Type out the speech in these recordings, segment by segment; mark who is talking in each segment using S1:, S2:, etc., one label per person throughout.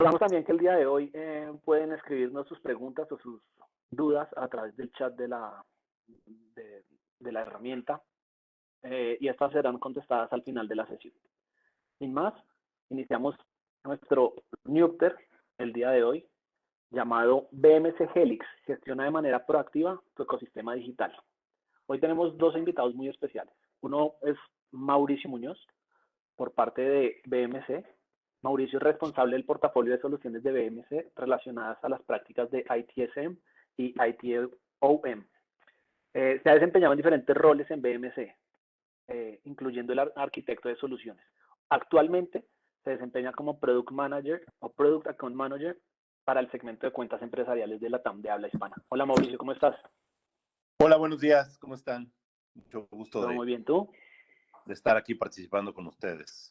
S1: Recordamos también que el día de hoy pueden escribirnos sus preguntas o sus dudas a través del chat de, de la herramienta y estas serán contestadas al final de la sesión. Sin más, iniciamos nuestro newsletter el día de hoy llamado BMC Helix, gestiona de manera proactiva tu ecosistema digital. Hoy tenemos dos invitados muy especiales. Uno es Mauricio Muñoz, por parte de BMC. Mauricio es responsable del portafolio de soluciones de BMC relacionadas a las prácticas de ITSM y ITOM. Se ha desempeñado en diferentes roles en BMC, incluyendo el arquitecto de soluciones. Actualmente se desempeña como Product Manager o Product Account Manager para el segmento de cuentas empresariales de la TAM de habla hispana. Hola Mauricio, ¿cómo estás?
S2: Hola, buenos días, ¿cómo están? Mucho gusto
S1: Todo muy bien, ¿tú?
S2: de estar aquí participando con ustedes.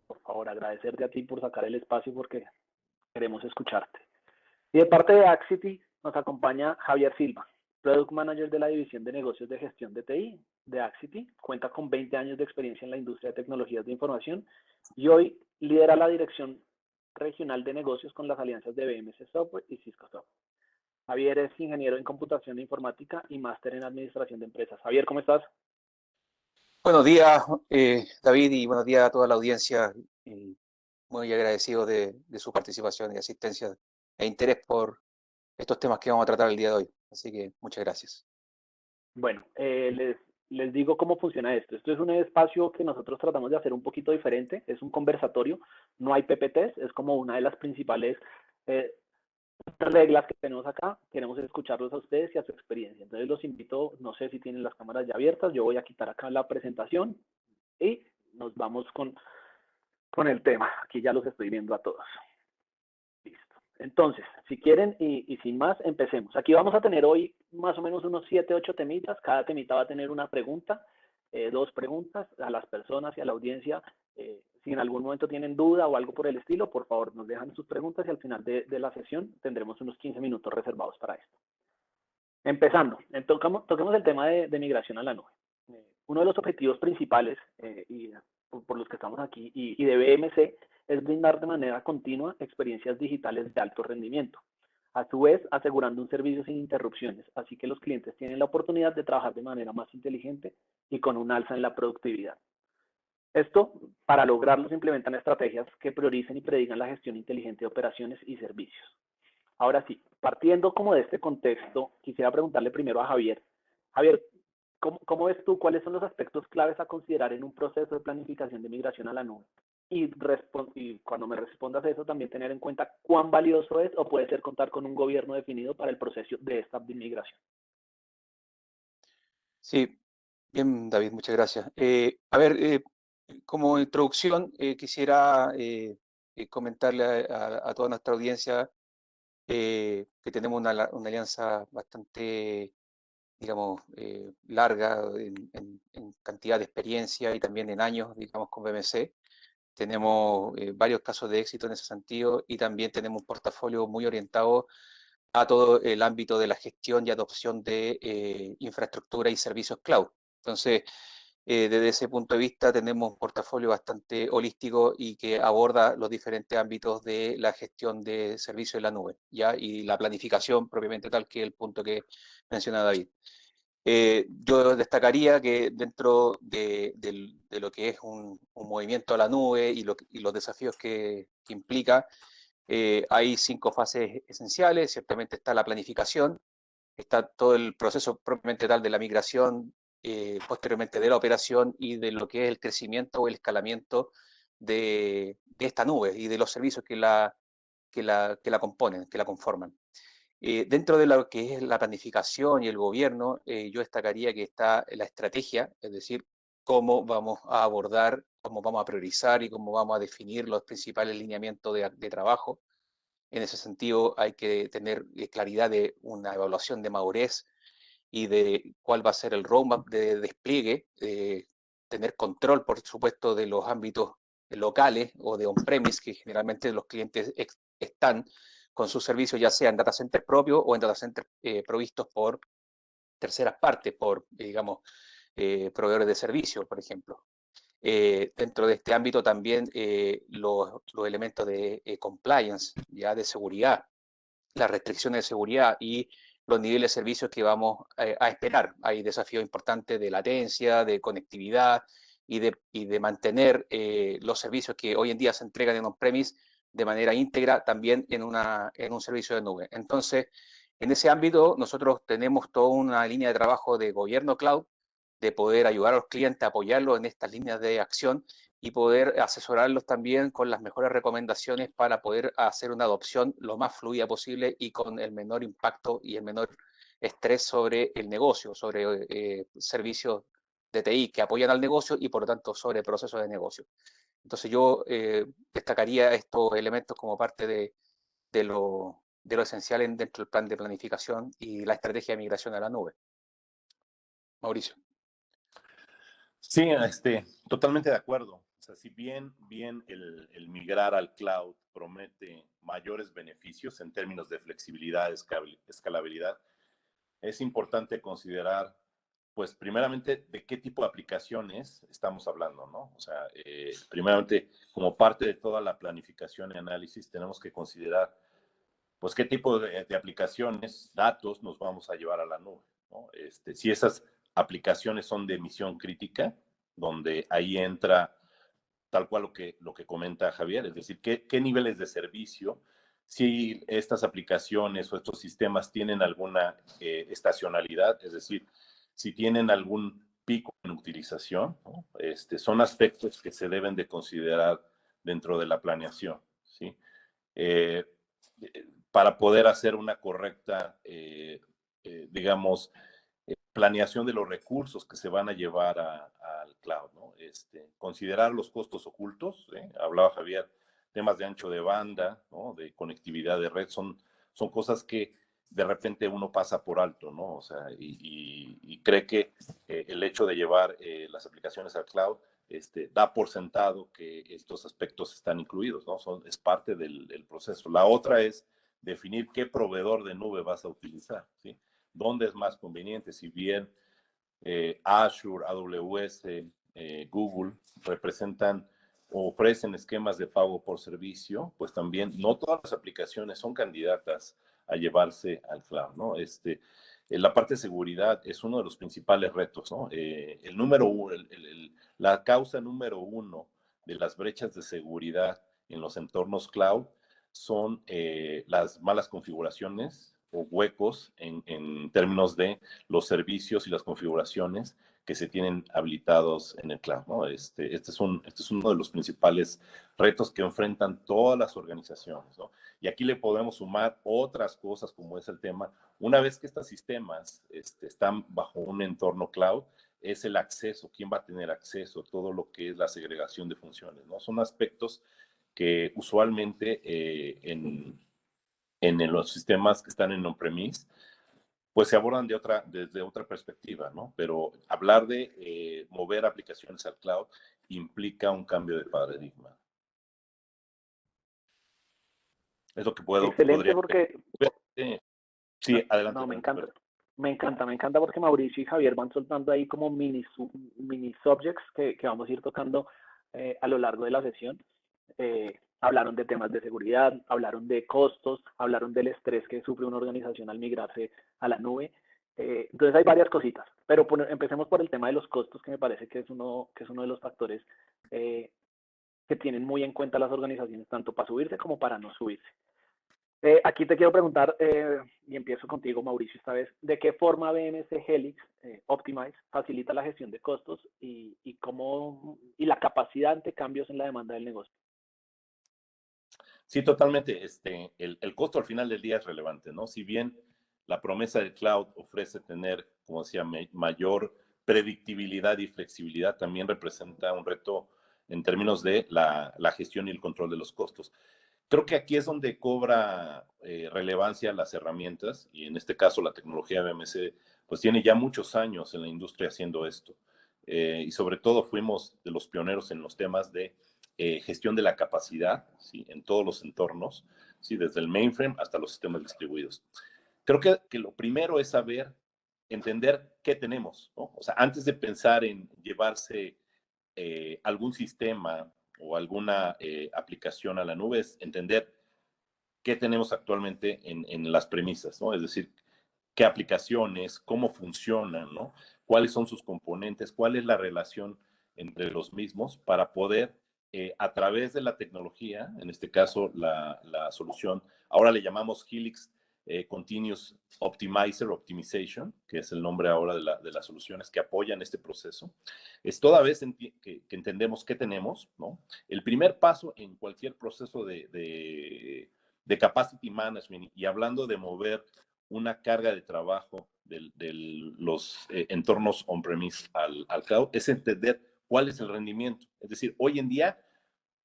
S1: Por favor, agradecerte a ti por sacar el espacio porque queremos escucharte. Y de parte de Axity nos acompaña Javier Silva, Product Manager de la División de Negocios de Gestión de TI de Axity. Cuenta con 20 años de experiencia en la industria de tecnologías de información y hoy lidera la Dirección Regional de Negocios con las alianzas de BMC Software y Cisco Software. Javier es ingeniero en computación e informática y máster en administración de empresas. Javier, ¿cómo estás?
S3: Buenos días, David, y buenos días a toda la audiencia. Muy agradecido de su participación y asistencia e interés por estos temas que vamos a tratar el día de hoy. Así que muchas gracias.
S1: Bueno, les digo cómo funciona esto. Esto es un espacio que nosotros tratamos de hacer un poquito diferente. Es un conversatorio, no hay PPTs, es como una de las principales reglas que tenemos acá. Queremos escucharlos a ustedes y a su experiencia. Entonces los invito, no sé si tienen las cámaras ya abiertas, yo voy a quitar acá la presentación y nos vamos con el tema. Aquí ya los estoy viendo a todos. Listo. Entonces, si quieren y sin más, empecemos. Aquí vamos a tener hoy más o menos unos 7, 8 temitas. Cada temita va a tener una pregunta, 2 preguntas a las personas y a la audiencia. Si en algún momento tienen duda o algo por el estilo, por favor nos dejan sus preguntas y al final de la sesión tendremos unos 15 minutos reservados para esto. Empezando, toquemos el tema de migración a la nube. Uno de los objetivos principales y por los que estamos aquí y de BMC es brindar de manera continua experiencias digitales de alto rendimiento, a su vez asegurando un servicio sin interrupciones, así que los clientes tienen la oportunidad de trabajar de manera más inteligente y con un alza en la productividad. Esto, para lograrlo, se implementan estrategias que prioricen y predigan la gestión inteligente de operaciones y servicios. Ahora sí, partiendo como de este contexto, quisiera preguntarle primero a Javier. Javier, ¿cómo ves tú cuáles son los aspectos claves a considerar en un proceso de planificación de migración a la nube? Y cuando me respondas a eso, también tener en cuenta cuán valioso es o puede ser contar con un gobierno definido para el proceso de esta migración.
S3: Sí, bien, David, muchas gracias. Como introducción, quisiera comentarle a toda nuestra audiencia que tenemos una alianza bastante, digamos, larga en cantidad de experiencia y también en años, digamos, con BMC. Tenemos varios casos de éxito en ese sentido y también tenemos un portafolio muy orientado a todo el ámbito de la gestión y adopción de infraestructura y servicios cloud. Entonces, desde ese punto de vista tenemos un portafolio bastante holístico y que aborda los diferentes ámbitos de la gestión de servicios en la nube, ¿ya? Y la planificación propiamente tal, que es el punto que menciona David. Yo destacaría que dentro de lo que es un movimiento a la nube y los desafíos que implica, hay 5 fases esenciales. Ciertamente está la planificación, está todo el proceso propiamente tal de la migración, posteriormente de la operación y de lo que es el crecimiento o el escalamiento de esta nube y de los servicios que la componen, que la conforman. Dentro de lo que es la planificación y el gobierno, yo destacaría que está la estrategia, es decir, cómo vamos a abordar, cómo vamos a priorizar y cómo vamos a definir los principales lineamientos de trabajo. En ese sentido, hay que tener claridad de una evaluación de madurez y de cuál va a ser el roadmap de despliegue, tener control, por supuesto, de los ámbitos locales o de on-premise, que generalmente los clientes están con sus servicios, ya sea en data centers propios o en data centers provistos por terceras partes, por, digamos, proveedores de servicios, por ejemplo. Dentro de este ámbito también los elementos de compliance, ya de seguridad, las restricciones de seguridad y los niveles de servicios que vamos a esperar. Hay desafíos importantes de latencia, de conectividad y de mantener los servicios que hoy en día se entregan en on-premise de manera íntegra también en un servicio de nube. Entonces, en ese ámbito nosotros tenemos toda una línea de trabajo de gobierno cloud, de poder ayudar a los clientes a apoyarlos en estas líneas de acción y poder asesorarlos también con las mejores recomendaciones para poder hacer una adopción lo más fluida posible y con el menor impacto y el menor estrés sobre el negocio, sobre servicios de TI que apoyan al negocio y por lo tanto sobre procesos de negocio. Entonces yo destacaría estos elementos como parte de lo esencial dentro del plan de planificación y la estrategia de migración a la nube. Mauricio.
S2: Sí, totalmente de acuerdo. O sea, si bien el migrar al cloud promete mayores beneficios en términos de flexibilidad, escalabilidad, es importante considerar, pues, primeramente, de qué tipo de aplicaciones estamos hablando, ¿no? O sea, primeramente, como parte de toda la planificación y análisis, tenemos que considerar, pues, qué tipo de aplicaciones, datos nos vamos a llevar a la nube, ¿no? Si esas aplicaciones son de misión crítica, donde ahí entra tal cual lo que comenta Javier, es decir, qué niveles de servicio, si estas aplicaciones o estos sistemas tienen alguna estacionalidad, es decir, si tienen algún pico en utilización, ¿no? Son aspectos que se deben de considerar dentro de la planeación, ¿sí? Eh, para poder hacer una correcta, digamos, planeación de los recursos que se van a llevar al cloud, ¿no? Considerar los costos ocultos, hablaba Javier, temas de ancho de banda, ¿no? De conectividad de red, son cosas que de repente uno pasa por alto, ¿no? O sea, y cree que el hecho de llevar las aplicaciones al cloud da por sentado que estos aspectos están incluidos, ¿no? Es parte del proceso. La otra es definir qué proveedor de nube vas a utilizar, ¿sí? ¿Dónde es más conveniente? Si bien Azure, AWS, Google representan o ofrecen esquemas de pago por servicio, pues también no todas las aplicaciones son candidatas a llevarse al cloud, ¿no? La parte de seguridad es uno de los principales retos, ¿no? El número uno, la causa número uno de las brechas de seguridad en los entornos cloud son las malas configuraciones o huecos en términos de los servicios y las configuraciones que se tienen habilitados en el cloud, ¿no? Este es uno de los principales retos que enfrentan todas las organizaciones, ¿no? Y aquí le podemos sumar otras cosas como es el tema, una vez que estos sistemas están bajo un entorno cloud, es el acceso, quién va a tener acceso, todo lo que es la segregación de funciones, ¿no? Son aspectos que usualmente en los sistemas que están en on-premise, pues se abordan desde otra perspectiva, ¿no? Pero hablar de mover aplicaciones al cloud implica un cambio de paradigma. Es lo que
S1: Excelente
S2: podría...
S1: porque...
S2: Sí, adelante.
S1: No, me encanta. Me encanta porque Mauricio y Javier van soltando ahí como mini subjects que vamos a ir tocando a lo largo de la sesión. Hablaron de temas de seguridad, hablaron de costos, hablaron del estrés que sufre una organización al migrarse a la nube. Entonces hay varias cositas, pero empecemos por el tema de los costos, que me parece que es uno de los factores que tienen muy en cuenta las organizaciones, tanto para subirse como para no subirse. Aquí te quiero preguntar, y empiezo contigo, Mauricio, esta vez, ¿de qué forma BMC Helix Optimize facilita la gestión de costos y la capacidad ante cambios en la demanda del negocio?
S2: Sí, totalmente. El costo al final del día es relevante, ¿no? Si bien la promesa del cloud ofrece tener, como decía, mayor predictibilidad y flexibilidad, también representa un reto en términos de la gestión y el control de los costos. Creo que aquí es donde cobra relevancia las herramientas, y en este caso la tecnología de BMC, pues tiene ya muchos años en la industria haciendo esto. Y sobre todo fuimos de los pioneros en los temas de gestión de la capacidad, ¿sí? En todos los entornos, ¿sí? Desde el mainframe hasta los sistemas distribuidos. Creo que lo primero es saber, entender qué tenemos, ¿no? O sea, antes de pensar en llevarse algún sistema o alguna aplicación a la nube es entender qué tenemos actualmente en las premisas, ¿no? Es decir, qué aplicaciones, cómo funcionan, ¿no? Cuáles son sus componentes, cuál es la relación entre los mismos para poder, a través de la tecnología, en este caso la solución, ahora le llamamos Helix Continuous Optimizer, Optimization, que es el nombre ahora de las soluciones que apoyan este proceso, es toda vez que entendemos qué tenemos, ¿no? El primer paso en cualquier proceso de capacity management y hablando de mover una carga de trabajo de los entornos on-premise al cloud es entender cuál es el rendimiento. Es decir, hoy en día,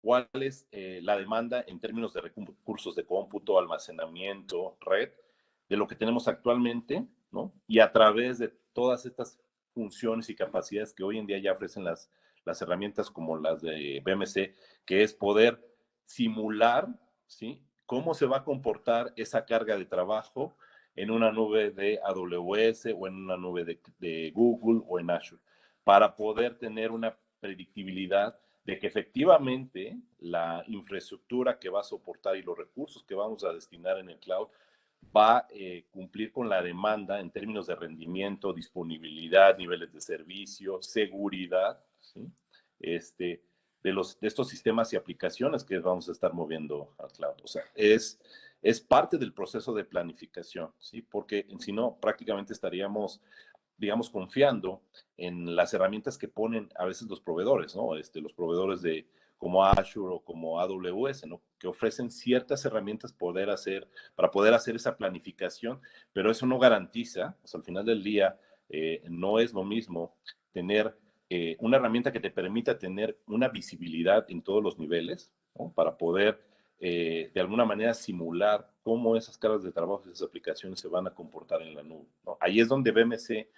S2: cuál es la demanda en términos de recursos de cómputo, almacenamiento, red, de lo que tenemos actualmente, ¿no? Y a través de todas estas funciones y capacidades que hoy en día ya ofrecen las herramientas como las de BMC, que es poder simular, ¿sí? Cómo se va a comportar esa carga de trabajo en una nube de AWS o en una nube de Google o en Azure, para poder tener una predictibilidad de que efectivamente la infraestructura que va a soportar y los recursos que vamos a destinar en el cloud va a cumplir con la demanda en términos de rendimiento, disponibilidad, niveles de servicio, seguridad, ¿sí? De estos sistemas y aplicaciones que vamos a estar moviendo al cloud. O sea, es parte del proceso de planificación, ¿sí? Porque si no, prácticamente estaríamos, digamos, confiando en las herramientas que ponen a veces los proveedores, ¿no? Los proveedores de como Azure o como AWS, ¿no? Que ofrecen ciertas herramientas para poder hacer esa planificación, pero eso no garantiza, o sea, al final del día, no es lo mismo tener una herramienta que te permita tener una visibilidad en todos los niveles, ¿no? Para poder de alguna manera simular cómo esas cargas de trabajo, esas aplicaciones se van a comportar en la nube, ¿no? Ahí es donde BMC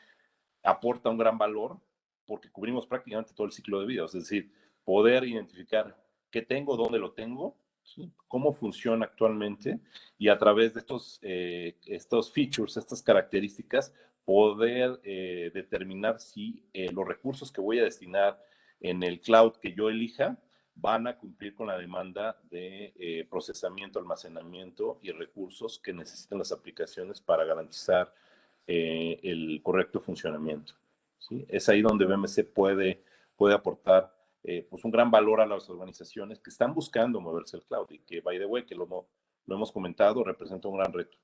S2: aporta un gran valor porque cubrimos prácticamente todo el ciclo de vida, es decir, poder identificar qué tengo, dónde lo tengo, ¿sí? Cómo funciona actualmente y a través de estos features, estas características, poder determinar si los recursos que voy a destinar en el cloud que yo elija van a cumplir con la demanda de procesamiento, almacenamiento y recursos que necesitan las aplicaciones para garantizar el correcto funcionamiento, ¿sí? Es ahí donde BMC puede aportar pues un gran valor a las organizaciones que están buscando moverse al cloud y que, by the way, que lo hemos comentado, representa un gran reto.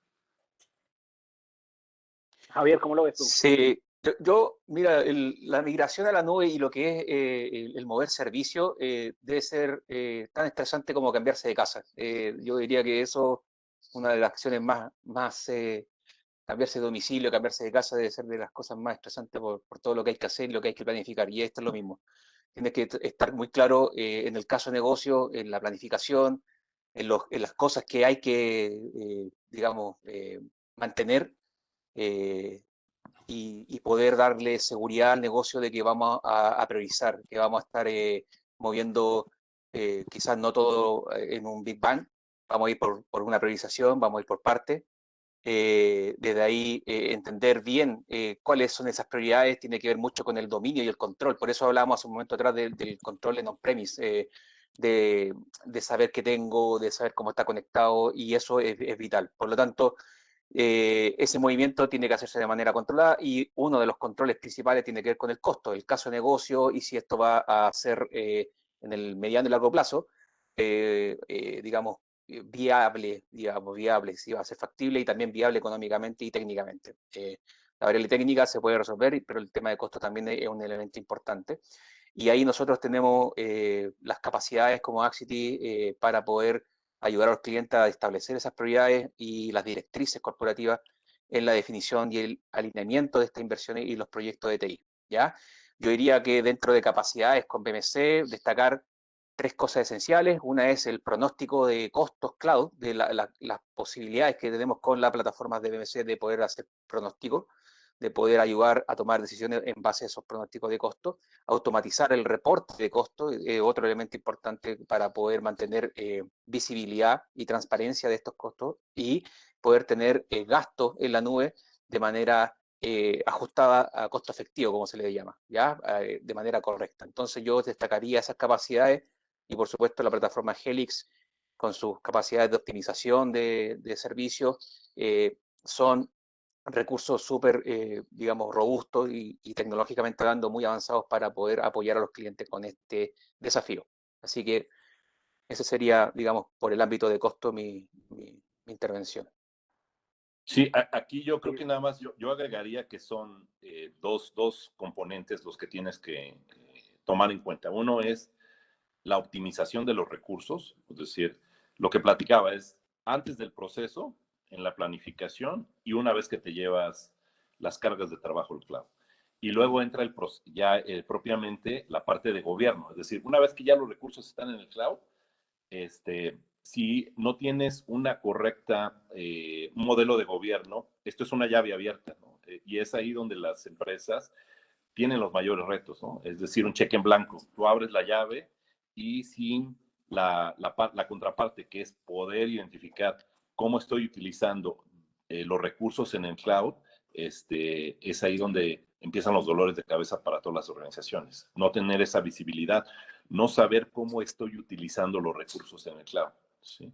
S1: Javier, ¿cómo lo ves tú?
S3: Sí, mira, la migración a la nube y lo que es el mover servicio debe ser tan estresante como cambiarse de casa. Yo diría que eso, una de las acciones más cambiarse de domicilio, cambiarse de casa debe ser de las cosas más estresantes por todo lo que hay que hacer y lo que hay que planificar. Y esto es lo mismo. Tienes que estar muy claro en el caso de negocio, en la planificación, en las cosas que hay que, digamos, mantener y poder darle seguridad al negocio de que vamos a priorizar, que vamos a estar moviendo quizás no todo en un Big Bang, vamos a ir por una priorización, vamos a ir por partes. Desde ahí entender bien cuáles son esas prioridades tiene que ver mucho con el dominio y el control. Por eso hablábamos hace un momento atrás del control en on-premise, de saber qué tengo, de saber cómo está conectado y eso es vital. Por lo tanto, ese movimiento tiene que hacerse de manera controlada y uno de los controles principales tiene que ver con el costo, el caso de negocio y si esto va a ser en el mediano y largo plazo, digamos, viable, si va a ser factible y también viable económicamente y técnicamente. La variable técnica se puede resolver, pero el tema de costo también es un elemento importante. Y ahí nosotros tenemos las capacidades como Axity para poder ayudar a los clientes a establecer esas prioridades y las directrices corporativas en la definición y el alineamiento de estas inversiones y los proyectos de TI. ¿Ya? Yo diría que dentro de capacidades con BMC, destacar tres cosas esenciales. Una es el pronóstico de costos cloud, de las posibilidades que tenemos con la plataforma de BMC de poder hacer pronósticos, de poder ayudar a tomar decisiones en base a esos pronósticos de costos, automatizar el reporte de costos, otro elemento importante para poder mantener visibilidad y transparencia de estos costos y poder tener gastos en la nube de manera ajustada a costo efectivo, como se le llama, ¿ya? De manera correcta. Entonces yo destacaría esas capacidades y por supuesto la plataforma Helix con sus capacidades de optimización de servicios son recursos súper, digamos, robustos y tecnológicamente hablando muy avanzados para poder apoyar a los clientes con este desafío. Así que ese sería, digamos, por el ámbito de costo mi intervención.
S2: Sí, aquí yo creo que nada más yo agregaría que son dos componentes los que tienes que tomar en cuenta. Uno es la optimización de los recursos, es decir, lo que platicaba es antes del proceso, en la planificación y una vez que te llevas las cargas de trabajo al cloud. Y luego entra ya propiamente la parte de gobierno, es decir, una vez que ya los recursos están en el cloud, si no tienes una correcta un modelo de gobierno, esto es una llave abierta, ¿no? Y es ahí donde las empresas tienen los mayores retos, ¿no? Es decir, un cheque en blanco. Tú abres la llave y sin la contraparte, que es poder identificar cómo estoy utilizando los recursos en el cloud, es ahí donde empiezan los dolores de cabeza para todas las organizaciones. No tener esa visibilidad, no saber cómo estoy utilizando los recursos en el cloud. ¿Sí?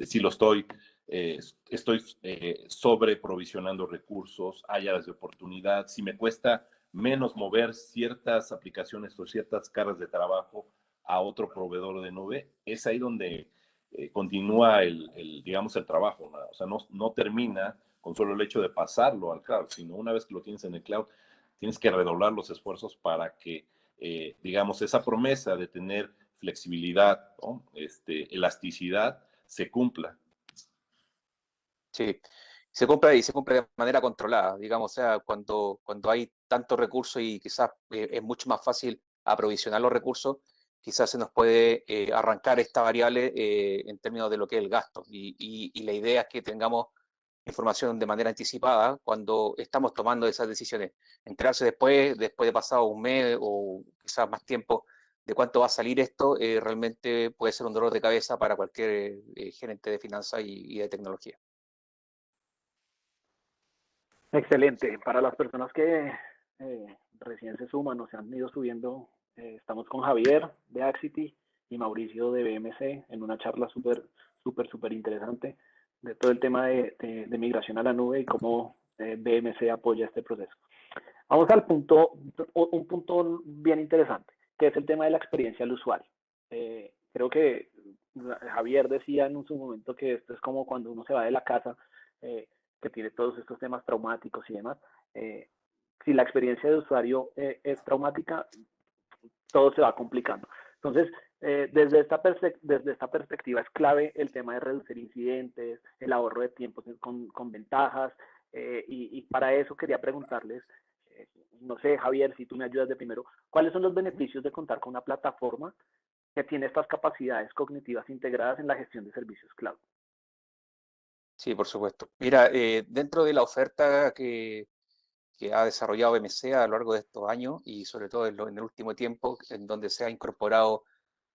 S2: Si lo estoy sobre provisionando recursos, hay áreas de oportunidad, si me cuesta menos mover ciertas aplicaciones o ciertas cargas de trabajo a otro proveedor de nube, es ahí donde continúa digamos, el trabajo, ¿no? O sea, no termina con solo el hecho de pasarlo al cloud, sino una vez que lo tienes en el cloud, tienes que redoblar los esfuerzos para que, digamos, esa promesa de tener flexibilidad, ¿no? Elasticidad, se cumpla.
S3: Sí, se compra y se compra de manera controlada, digamos, o sea, cuando hay tantos recursos y quizás es mucho más fácil aprovisionar los recursos, quizás se nos puede arrancar esta variable en términos de lo que es el gasto. Y la idea es que tengamos información de manera anticipada cuando estamos tomando esas decisiones. Enterarse después de pasado un mes o quizás más tiempo de cuánto va a salir esto, realmente puede ser un dolor de cabeza para cualquier gerente de finanzas y de tecnología.
S1: Excelente. Para las personas que recién se suman o se han ido subiendo, estamos con Javier de Axity y Mauricio de BMC en una charla súper interesante de todo el tema de migración a la nube y cómo BMC apoya este proceso. Vamos al un punto bien interesante, que es el tema de la experiencia del usuario. Creo que Javier decía en su momento que esto es como cuando uno se va de la casa, que tiene todos estos temas traumáticos y demás. Si la experiencia de usuario es traumática, todo se va complicando. Entonces, desde esta perspectiva es clave el tema de reducir incidentes, el ahorro de tiempos con ventajas, y para eso quería preguntarles, no sé, Javier, si tú me ayudas de primero, ¿cuáles son los beneficios de contar con una plataforma que tiene estas capacidades cognitivas integradas en la gestión de servicios cloud?
S3: Sí, por supuesto. Mira, dentro de la oferta que ha desarrollado BMC a lo largo de estos años y sobre todo en el último tiempo, en donde se ha incorporado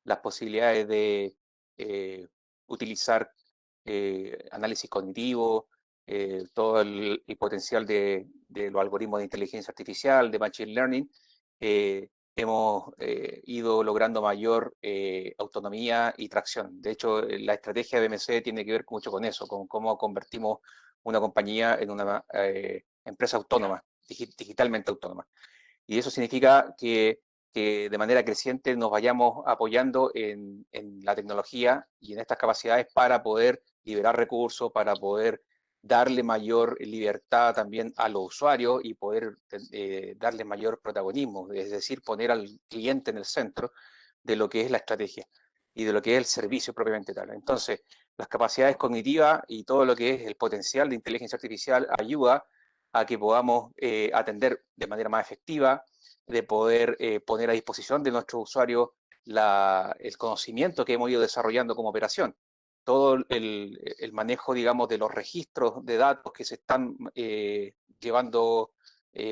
S3: las posibilidades de utilizar análisis cognitivo, todo el potencial de los algoritmos de inteligencia artificial, de machine learning, hemos ido logrando mayor autonomía y tracción. De hecho, la estrategia de BMC tiene que ver mucho con eso, con cómo convertimos una compañía en una empresa autónoma, digitalmente autónoma. Y eso significa que de manera creciente nos vayamos apoyando en la tecnología y en estas capacidades para poder liberar recursos, para poder darle mayor libertad también a los usuarios y poder darle mayor protagonismo, es decir, poner al cliente en el centro de lo que es la estrategia y de lo que es el servicio propiamente tal. Entonces, las capacidades cognitivas y todo lo que es el potencial de inteligencia artificial ayuda a que podamos atender de manera más efectiva, de poder poner a disposición de nuestros usuarios el conocimiento que hemos ido desarrollando como operación. Todo el manejo, digamos, de los registros de datos que se están llevando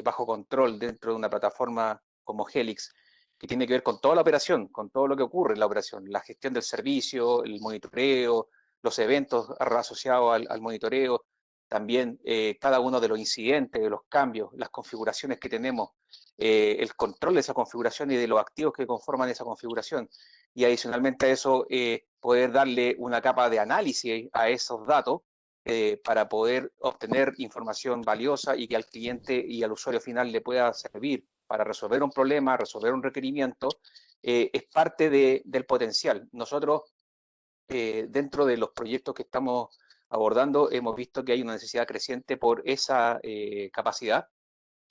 S3: bajo control dentro de una plataforma como Helix, que tiene que ver con toda la operación, con todo lo que ocurre en la operación, la gestión del servicio, el monitoreo, los eventos asociados al monitoreo, también cada uno de los incidentes, de los cambios, las configuraciones que tenemos, el control de esa configuración y de los activos que conforman esa configuración. Y adicionalmente a eso, poder darle una capa de análisis a esos datos para poder obtener información valiosa y que al cliente y al usuario final le pueda servir para resolver un problema, resolver un requerimiento, es parte del potencial. Nosotros, dentro de los proyectos que estamos abordando, hemos visto que hay una necesidad creciente por esa capacidad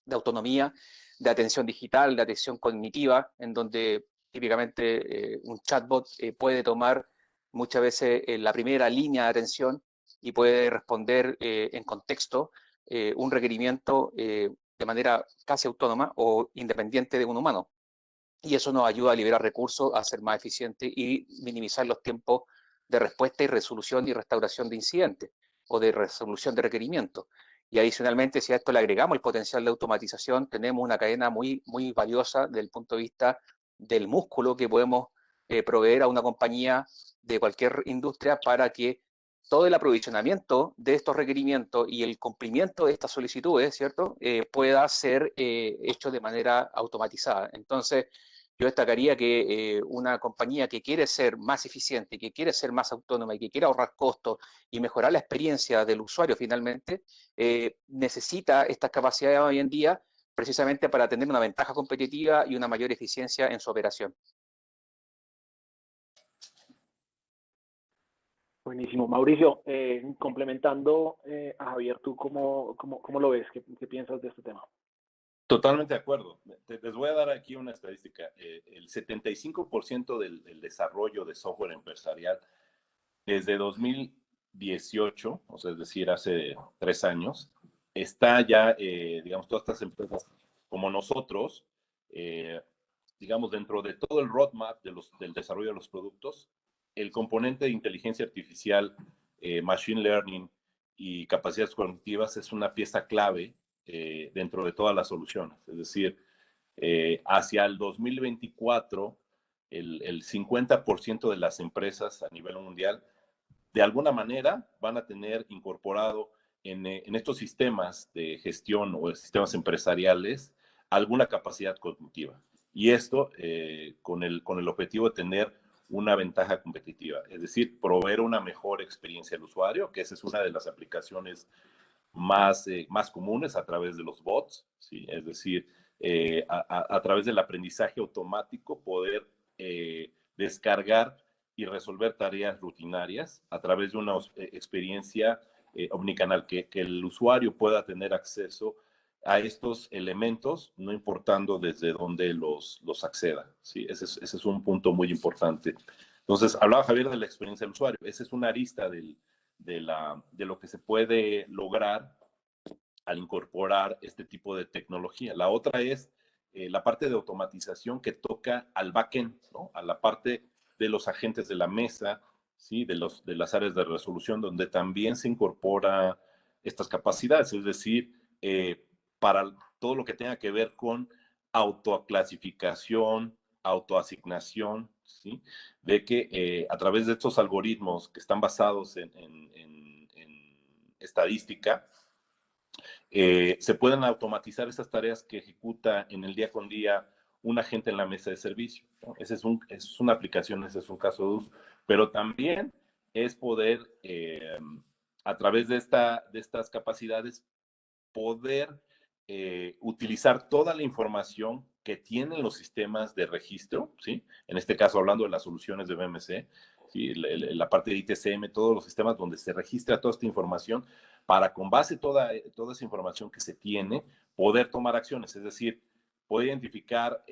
S3: de autonomía, de atención digital, de atención cognitiva, en donde típicamente un chatbot puede tomar muchas veces la primera línea de atención y puede responder en contexto un requerimiento de manera casi autónoma o independiente de un humano. Y eso nos ayuda a liberar recursos, a ser más eficientes y minimizar los tiempos de respuesta y resolución y restauración de incidentes o de resolución de requerimientos. Y adicionalmente, si a esto le agregamos el potencial de automatización, tenemos una cadena muy, muy valiosa desde el punto de vista del músculo que podemos proveer a una compañía de cualquier industria para que todo el aprovisionamiento de estos requerimientos y el cumplimiento de estas solicitudes, ¿cierto?, pueda ser hecho de manera automatizada. Entonces, yo destacaría que una compañía que quiere ser más eficiente, que quiere ser más autónoma y que quiere ahorrar costos y mejorar la experiencia del usuario finalmente, necesita estas capacidades hoy en día precisamente para tener una ventaja competitiva y una mayor eficiencia en su operación.
S1: Buenísimo. Mauricio, complementando a Javier, ¿tú cómo lo ves? ¿Qué piensas de este tema?
S2: Totalmente de acuerdo. Les voy a dar aquí una estadística. El 75% del desarrollo de software empresarial desde 2018, o sea, es decir, hace 3 años, está ya, digamos, todas estas empresas como nosotros, digamos, dentro de todo el roadmap del desarrollo de los productos, el componente de inteligencia artificial, machine learning y capacidades cognitivas es una pieza clave dentro de todas las soluciones. Es decir, hacia el 2024, el 50% de las empresas a nivel mundial, de alguna manera, van a tener incorporado en estos sistemas de gestión o sistemas empresariales alguna capacidad cognitiva. Y esto con el objetivo de tener una ventaja competitiva, es decir, proveer una mejor experiencia al usuario, que esa es una de las aplicaciones más comunes a través de los bots, ¿sí? Es decir, a través del aprendizaje automático poder descargar y resolver tareas rutinarias a través de una experiencia omnicanal, que el usuario pueda tener acceso a estos elementos, no importando desde dónde los acceda, ¿sí? Ese es un punto muy importante. Entonces, hablaba Javier de la experiencia del usuario. Esa es una arista de lo que se puede lograr al incorporar este tipo de tecnología. La otra es la parte de automatización que toca al backend, ¿no? A la parte de los agentes de la mesa, ¿sí? De las áreas de resolución, donde también se incorpora estas capacidades, es decir, para todo lo que tenga que ver con autoclasificación, autoasignación, ¿sí? De que a través de estos algoritmos que están basados en estadística, se pueden automatizar esas tareas que ejecuta en el día con día un agente en la mesa de servicio, ¿no? Esa es una aplicación, ese es un caso de uso, pero también es poder, a través de estas capacidades, poder utilizar toda la información que tienen los sistemas de registro, ¿sí? En este caso, hablando de las soluciones de BMC, ¿sí? La parte de ITCM, todos los sistemas donde se registra toda esta información, para con base toda esa información que se tiene, poder tomar acciones, es decir, poder identificar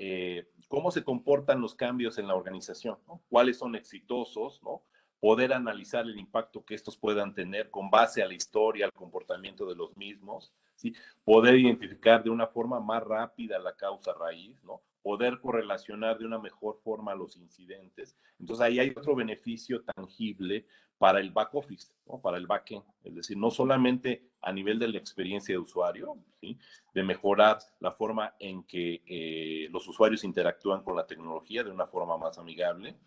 S2: cómo se comportan los cambios en la organización, ¿no? Cuáles son exitosos, ¿no? Poder analizar el impacto que estos puedan tener con base a la historia, al comportamiento de los mismos, ¿sí? Poder identificar de una forma más rápida la causa raíz, ¿no? Poder correlacionar de una mejor forma los incidentes. Entonces ahí hay otro beneficio tangible para el back office, ¿no? Para el backend. Es decir, no solamente a nivel de la experiencia de usuario, ¿sí? De mejorar la forma en que los usuarios interactúan con la tecnología de una forma más amigable,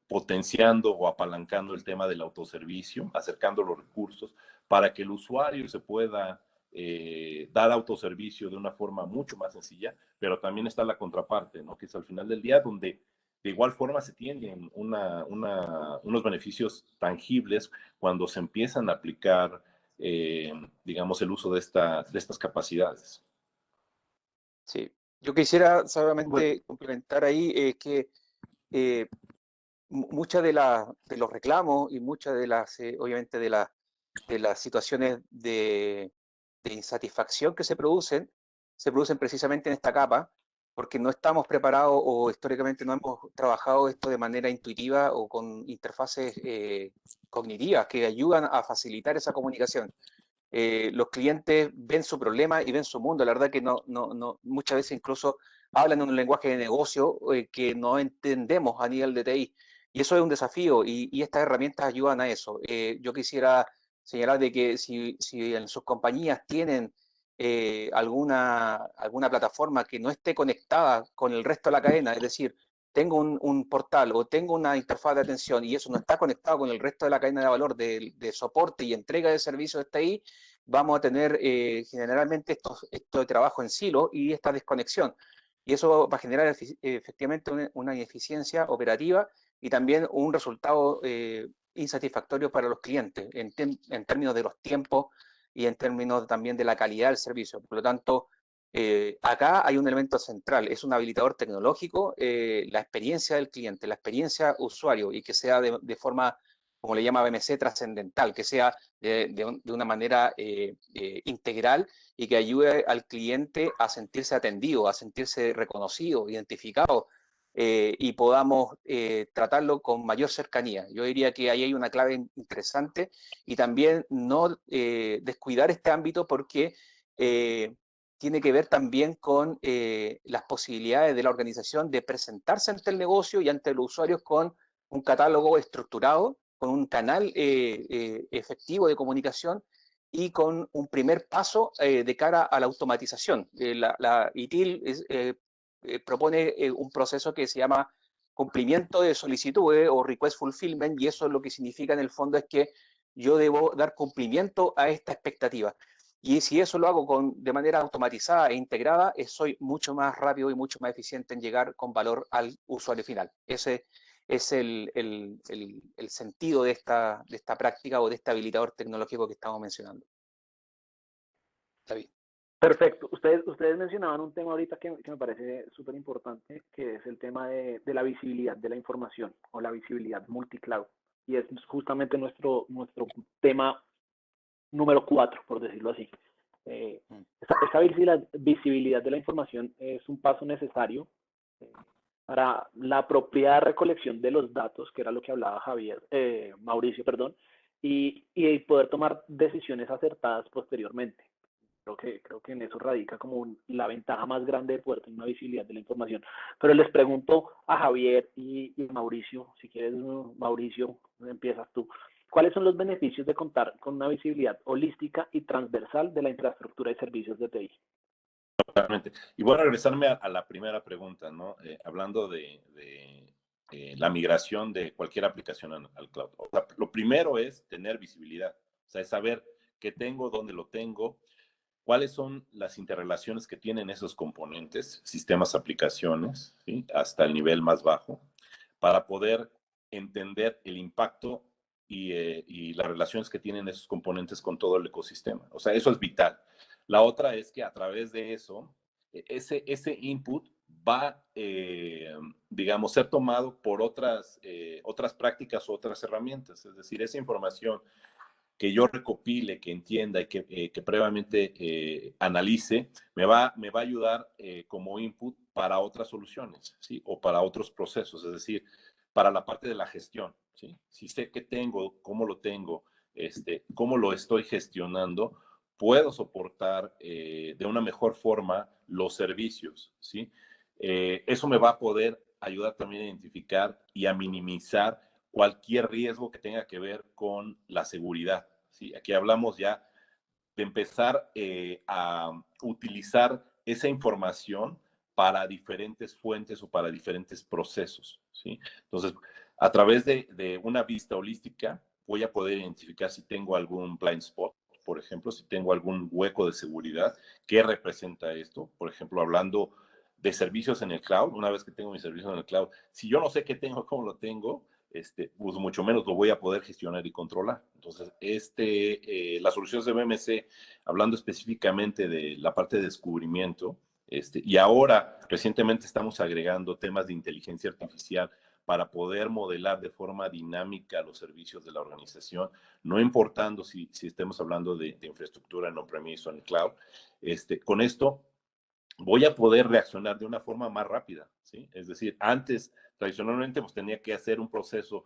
S2: potenciando o apalancando el tema del autoservicio, acercando los recursos, para que el usuario se pueda dar autoservicio de una forma mucho más sencilla, pero también está la contraparte, ¿no? Que es al final del día donde de igual forma se tienen unos beneficios tangibles cuando se empiezan a aplicar, digamos, el uso de estas capacidades.
S3: Sí, yo quisiera
S1: Bueno,
S3: solamente complementar ahí que eh, muchas de los reclamos y muchas de las, obviamente, de las situaciones de insatisfacción que se producen precisamente en esta capa, porque no estamos preparados o históricamente no hemos trabajado esto de manera intuitiva o con interfaces cognitivas que ayudan a facilitar esa comunicación. Los clientes ven su problema y ven su mundo. La verdad que muchas veces incluso hablan en un lenguaje de negocio que no entendemos a nivel de TI. Y eso es un desafío y estas herramientas ayudan a eso. Yo quisiera señalar de que si en sus compañías tienen alguna plataforma que no esté conectada con el resto de la cadena, es decir, tengo un portal o tengo una interfaz de atención y eso no está conectado con el resto de la cadena de valor de soporte y entrega de servicios de TI, vamos a tener generalmente esto de trabajo en silo y esta desconexión. Y eso va a generar efectivamente una ineficiencia operativa y también un resultado insatisfactorio para los clientes en términos de los tiempos y en términos también de la calidad del servicio. Por lo tanto, acá hay un elemento central, es un habilitador tecnológico, la experiencia del cliente, la experiencia usuario y que sea de forma, como le llama BMC, trascendental, que sea de una manera integral y que ayude al cliente a sentirse atendido, a sentirse reconocido, identificado y podamos tratarlo con mayor cercanía. Yo diría que ahí hay una clave interesante y también no descuidar este ámbito porque tiene que ver también con las posibilidades de la organización de presentarse ante el negocio y ante los usuarios con un catálogo estructurado, con un canal efectivo de comunicación y con un primer paso de cara a la automatización. La ITIL propone un proceso que se llama cumplimiento de solicitudes o request fulfillment, y eso lo que significa en el fondo es que yo debo dar cumplimiento a esta expectativa. Y si eso lo hago de manera automatizada e integrada, soy mucho más rápido y mucho más eficiente en llegar con valor al usuario final. Ese es el sentido de esta práctica o de este habilitador tecnológico que estamos mencionando. David.
S1: perfecto. Ustedes mencionaban un tema ahorita que me parece súper importante, que es el tema de la visibilidad de la información o la visibilidad multicloud. Y es justamente nuestro tema número 4, por decirlo así. Esta visibilidad de la información es un paso necesario para la apropiada recolección de los datos, que era lo que hablaba Mauricio, perdón, y poder tomar decisiones acertadas posteriormente. Creo que en eso radica como la ventaja más grande de poder tener una visibilidad de la información. Pero les pregunto a Javier y Mauricio, si quieres, Mauricio, empiezas tú. ¿Cuáles son los beneficios de contar con una visibilidad holística y transversal de la infraestructura y servicios de TI?
S2: Totalmente. Y voy a regresarme a la primera pregunta, ¿no? Hablando de la migración de cualquier aplicación al cloud. O sea, lo primero es tener visibilidad, o sea, es saber qué tengo, dónde lo tengo, cuáles son las interrelaciones que tienen esos componentes, sistemas, aplicaciones, ¿sí? Hasta el nivel más bajo, para poder entender el impacto y las relaciones que tienen esos componentes con todo el ecosistema. O sea, eso es vital. La otra es que a través de eso, ese input va, digamos, ser tomado por otras prácticas o otras herramientas. Es decir, esa información que yo recopile, que entienda y que previamente analice, me va a ayudar como input para otras soluciones, ¿sí? O para otros procesos, es decir, para la parte de la gestión, ¿sí? Si sé qué tengo, cómo lo tengo, cómo lo estoy gestionando, puedo soportar de una mejor forma los servicios, ¿sí? Eso me va a poder ayudar también a identificar y a minimizar cualquier riesgo que tenga que ver con la seguridad. ¿Sí? Aquí hablamos ya de empezar a utilizar esa información para diferentes fuentes o para diferentes procesos. ¿Sí? Entonces, a través de una vista holística, voy a poder identificar si tengo algún blind spot, por ejemplo, si tengo algún hueco de seguridad. ¿Qué representa esto? Por ejemplo, hablando de servicios en el cloud, una vez que tengo mis servicios en el cloud, si yo no sé qué tengo, cómo lo tengo, pues mucho menos lo voy a poder gestionar y controlar. Entonces, las soluciones de BMC, hablando específicamente de la parte de descubrimiento, y ahora recientemente estamos agregando temas de inteligencia artificial para poder modelar de forma dinámica los servicios de la organización, no importando si estemos hablando de infraestructura en on-premise o en cloud. Con esto voy a poder reaccionar de una forma más rápida, ¿sí? Es decir, antes, tradicionalmente, pues tenía que hacer un proceso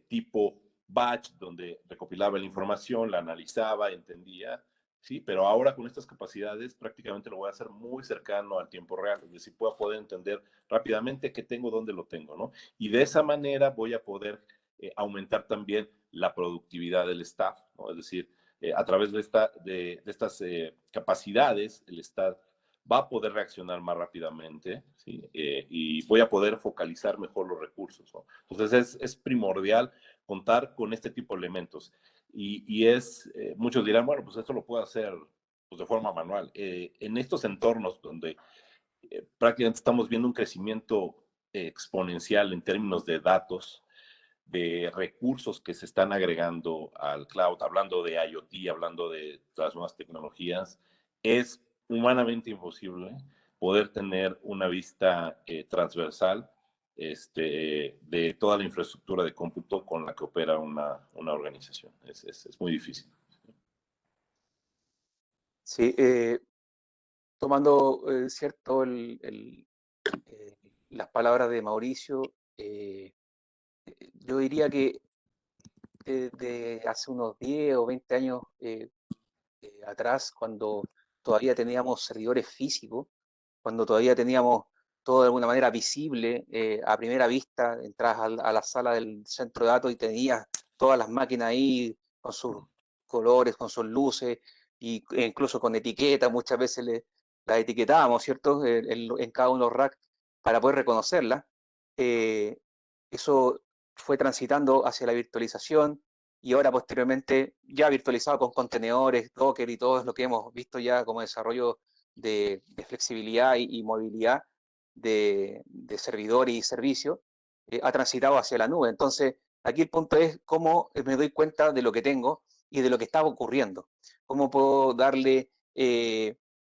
S2: tipo batch, donde recopilaba la información, la analizaba, entendía, ¿sí? Pero ahora con estas capacidades prácticamente lo voy a hacer muy cercano al tiempo real, es decir, puedo poder entender rápidamente qué tengo, dónde lo tengo, ¿no? Y de esa manera voy a poder aumentar también la productividad del staff, ¿no? Es decir, a través de estas capacidades, el staff va a poder reaccionar más rápidamente, ¿sí? Y voy a poder focalizar mejor los recursos, ¿no? Entonces es primordial contar con este tipo de elementos. Muchos dirán, bueno, pues esto lo puedo hacer pues, de forma manual. En estos entornos donde prácticamente estamos viendo un crecimiento exponencial en términos de datos, de recursos que se están agregando al cloud, hablando de IoT, hablando de las nuevas tecnologías, es humanamente imposible poder tener una vista transversal de toda la infraestructura de cómputo con la que opera una organización. Es muy difícil.
S3: Sí, tomando cierto las palabras de Mauricio, yo diría que desde hace unos 10 o 20 años atrás, cuando todavía teníamos servidores físicos, cuando todavía teníamos todo de alguna manera visible a primera vista, entras a la sala del centro de datos y tenías todas las máquinas ahí con sus colores, con sus luces, e incluso con etiquetas, muchas veces las etiquetábamos, ¿cierto? En cada uno de los racks para poder reconocerlas. Eso fue transitando hacia la virtualización y ahora posteriormente ya virtualizado con contenedores, Docker y todo lo que hemos visto ya como desarrollo de flexibilidad y movilidad de servidor y servicio, ha transitado hacia la nube. Entonces, aquí el punto es cómo me doy cuenta de lo que tengo y de lo que está ocurriendo. Cómo puedo darle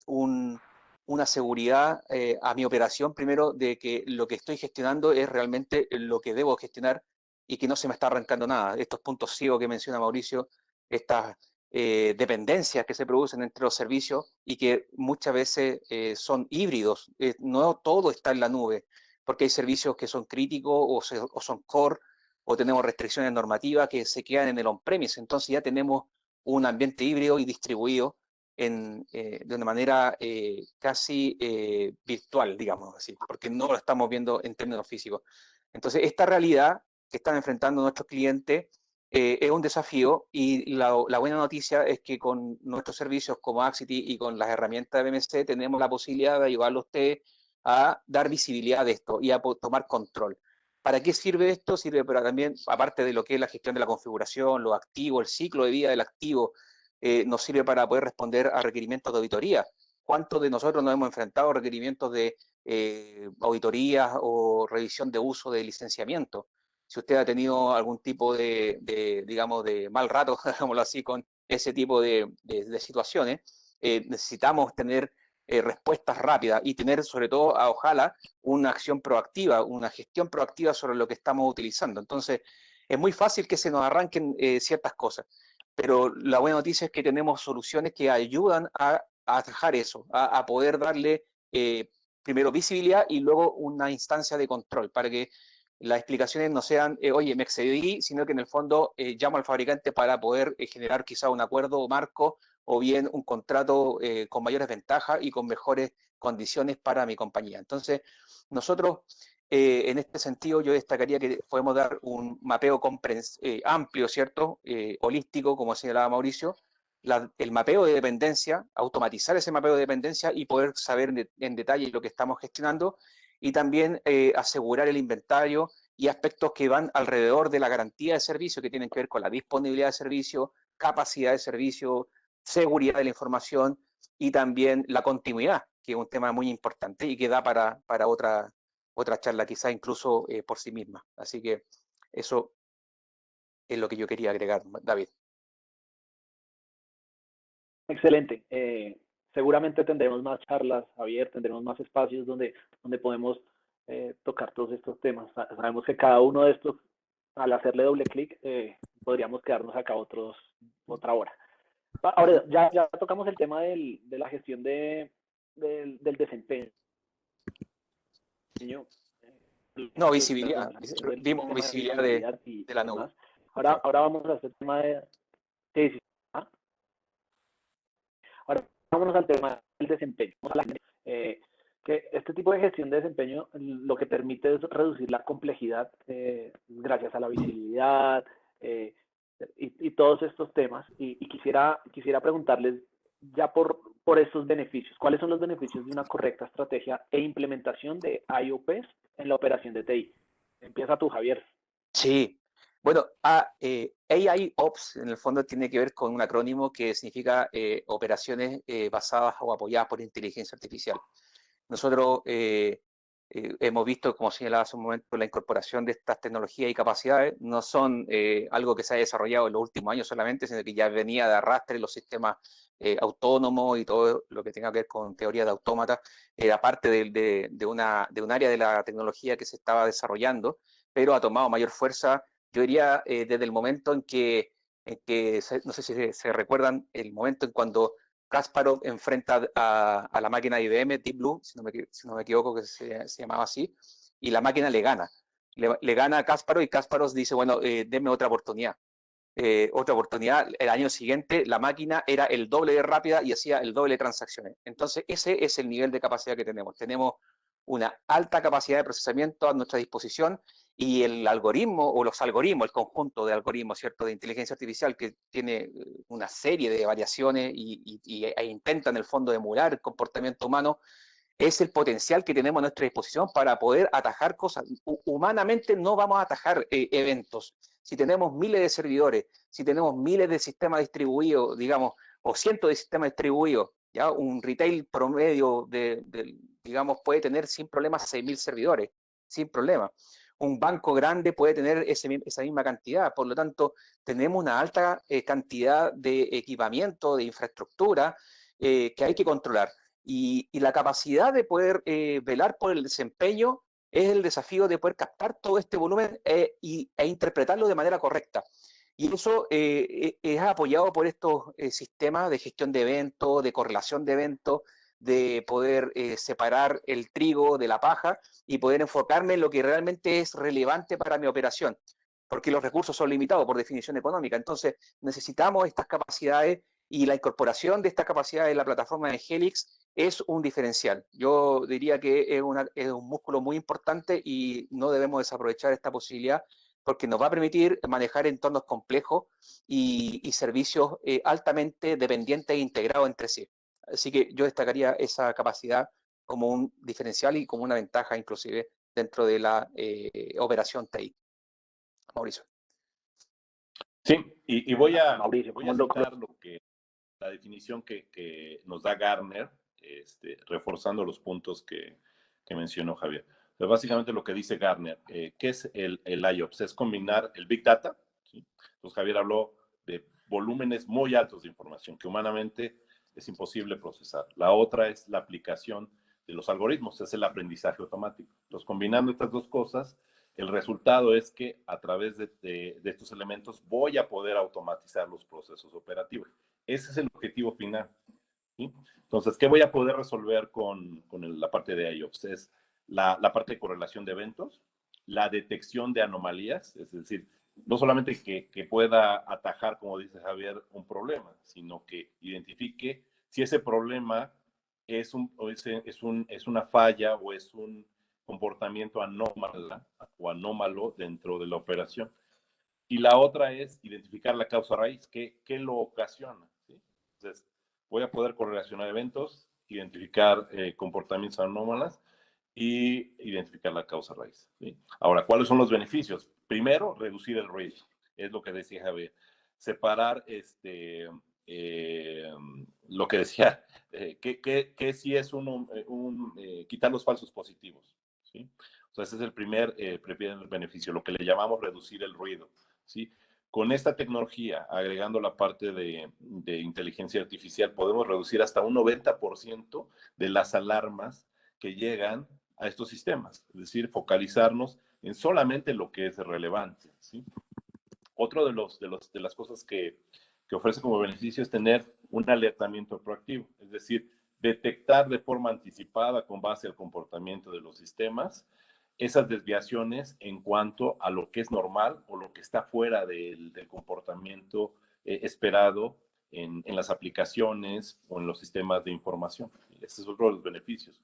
S3: una seguridad a mi operación, primero, de que lo que estoy gestionando es realmente lo que debo gestionar y que no se me está arrancando nada. Estos puntos ciegos que menciona Mauricio, estas dependencias que se producen entre los servicios y que muchas veces son híbridos. No todo está en la nube, porque hay servicios que son críticos o son core, o tenemos restricciones normativas que se quedan en el on-premise. Entonces ya tenemos un ambiente híbrido y distribuido de una manera casi virtual, digamos así, porque no lo estamos viendo en términos físicos. Entonces, esta realidad que están enfrentando nuestros clientes es un desafío y la buena noticia es que con nuestros servicios como Axity y con las herramientas de BMC tenemos la posibilidad de ayudarlo a usted a dar visibilidad de esto y a tomar control. ¿Para qué sirve esto? Sirve para también, aparte de lo que es la gestión de la configuración, los activos, el ciclo de vida del activo, nos sirve para poder responder a requerimientos de auditoría. ¿Cuántos de nosotros nos hemos enfrentado a requerimientos de auditorías o revisión de uso de licenciamiento? Si usted ha tenido algún tipo digamos, de mal rato, digámoslo así, con ese tipo de situaciones, necesitamos tener respuestas rápidas y tener sobre todo, ojalá, una acción proactiva, una gestión proactiva sobre lo que estamos utilizando. Entonces, es muy fácil que se nos arranquen ciertas cosas, pero la buena noticia es que tenemos soluciones que ayudan a atajar eso, a poder darle primero visibilidad y luego una instancia de control para que las explicaciones no sean, oye, me excedí, sino que en el fondo llamo al fabricante para poder generar quizá un acuerdo marco o bien un contrato con mayores ventajas y con mejores condiciones para mi compañía. Entonces, nosotros, en este sentido, yo destacaría que podemos dar un mapeo amplio, ¿cierto? Holístico, como señalaba Mauricio, el mapeo de dependencia, automatizar ese mapeo de dependencia y poder saber en detalle lo que estamos gestionando y también asegurar el inventario y aspectos que van alrededor de la garantía de servicio, que tienen que ver con la disponibilidad de servicio, capacidad de servicio, seguridad de la información y también la continuidad, que es un tema muy importante y que da para otra charla, quizá incluso por sí misma. Así que eso es lo que yo quería agregar, David.
S1: Excelente. Seguramente tendremos más charlas, Javier, tendremos más espacios donde podemos tocar todos estos temas. Sabemos que cada uno de estos, al hacerle doble clic, podríamos quedarnos acá otra hora. Ahora, ya tocamos el tema de la gestión del desempeño.
S3: No, visibilidad.
S1: Del
S3: Vimos
S1: sistema
S3: visibilidad
S1: y
S3: de la nube.
S1: demás. Ahora vamos a hacer el tema de... Sí, sí. Ahora vámonos al tema del desempeño. Que este tipo de gestión de desempeño lo que permite es reducir la complejidad gracias a la visibilidad y todos estos temas. Y quisiera preguntarles ya por estos beneficios. ¿Cuáles son los beneficios de una correcta estrategia e implementación de IOPs en la operación de TI? Empieza tú, Javier.
S3: Sí. Bueno, AI Ops en el fondo tiene que ver con un acrónimo que significa operaciones basadas o apoyadas por inteligencia artificial. Nosotros hemos visto, como señalaba hace un momento, la incorporación de estas tecnologías y capacidades no son algo que se ha desarrollado en los últimos años solamente, sino que ya venía de arrastre los sistemas autónomos y todo lo que tenga que ver con teoría de autómatas, era parte de un área de la tecnología que se estaba desarrollando, pero ha tomado mayor fuerza, yo diría, desde el momento en que no sé si se recuerdan, el momento en cuando Kasparov enfrenta a la máquina de IBM, Deep Blue, si no me equivoco, que se llamaba así, y la máquina le gana. Le gana a Kasparov y Kasparov dice, bueno, denme otra oportunidad. El año siguiente la máquina era el doble de rápida y hacía el doble de transacciones. Entonces ese es el nivel de capacidad que tenemos. Tenemos una alta capacidad de procesamiento a nuestra disposición y el algoritmo o los algoritmos, el conjunto de algoritmos, ¿cierto?, de inteligencia artificial que tiene una serie de variaciones e intenta en el fondo emular el comportamiento humano, es el potencial que tenemos a nuestra disposición para poder atajar cosas. Humanamente no vamos a atajar eventos. Si tenemos miles de servidores, si tenemos miles de sistemas distribuidos, digamos, o cientos de sistemas distribuidos, ya un retail promedio digamos, puede tener sin problemas 6.000 servidores, sin problema. Un banco grande puede tener esa misma cantidad, por lo tanto, tenemos una alta cantidad de equipamiento, de infraestructura que hay que controlar. Y la capacidad de poder velar por el desempeño es el desafío de poder captar todo este volumen e interpretarlo de manera correcta. Y eso es apoyado por estos sistemas de gestión de eventos, de correlación de eventos, de poder separar el trigo de la paja y poder enfocarme en lo que realmente es relevante para mi operación, porque los recursos son limitados por definición económica. Entonces necesitamos estas capacidades y la incorporación de estas capacidades en la plataforma de Helix es un diferencial. Yo diría que es un músculo muy importante y no debemos desaprovechar esta posibilidad porque nos va a permitir manejar entornos complejos y servicios altamente dependientes e integrados entre sí. Así que yo destacaría esa capacidad como un diferencial y como una ventaja inclusive dentro de la operación TI. Mauricio.
S2: Sí, y voy a
S1: Mauricio,
S2: citar la definición que nos da Gartner, reforzando los puntos que mencionó Javier. Pero básicamente lo que dice Gartner, ¿qué es el IOPS? Es combinar el Big Data, ¿sí? Entonces Javier habló de volúmenes muy altos de información que humanamente es imposible procesar. La otra es la aplicación de los algoritmos, es el aprendizaje automático. Entonces, combinando estas dos cosas, el resultado es que a través de estos elementos voy a poder automatizar los procesos operativos. Ese es el objetivo final. ¿Sí? Entonces, ¿qué voy a poder resolver con la parte de IOPS? Es la parte de correlación de eventos, la detección de anomalías, es decir, no solamente que pueda atajar, como dice Javier, un problema, sino que identifique si ese problema es una falla o es un comportamiento anómalo dentro de la operación. Y la otra es identificar la causa raíz, qué lo ocasiona. ¿Sí? Entonces, voy a poder correlacionar eventos, identificar comportamientos anómalos y identificar la causa raíz, ¿sí? Ahora, ¿cuáles son los beneficios? Primero, reducir el ruido, es lo que decía Javier. Separar eh, lo que decía, que si es quitar los falsos positivos, ¿sí? O sea, ese es el primer beneficio, lo que le llamamos reducir el ruido, ¿sí? Con esta tecnología, agregando la parte de inteligencia artificial, podemos reducir hasta un 90% de las alarmas que llegan a estos sistemas, es decir, focalizarnos en solamente lo que es relevante, ¿sí? Otro de las cosas que ofrece como beneficio es tener un alertamiento proactivo, es decir, detectar de forma anticipada con base al comportamiento de los sistemas esas desviaciones en cuanto a lo que es normal o lo que está fuera del comportamiento esperado en las aplicaciones o en los sistemas de información. Ese es otro de los beneficios.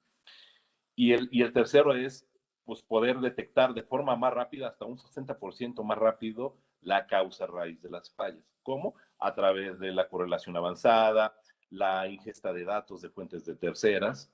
S2: Y el tercero es pues, poder detectar de forma más rápida, hasta un 60% más rápido, la causa raíz de las fallas. ¿Cómo? A través de la correlación avanzada, la ingesta de datos de fuentes de terceros,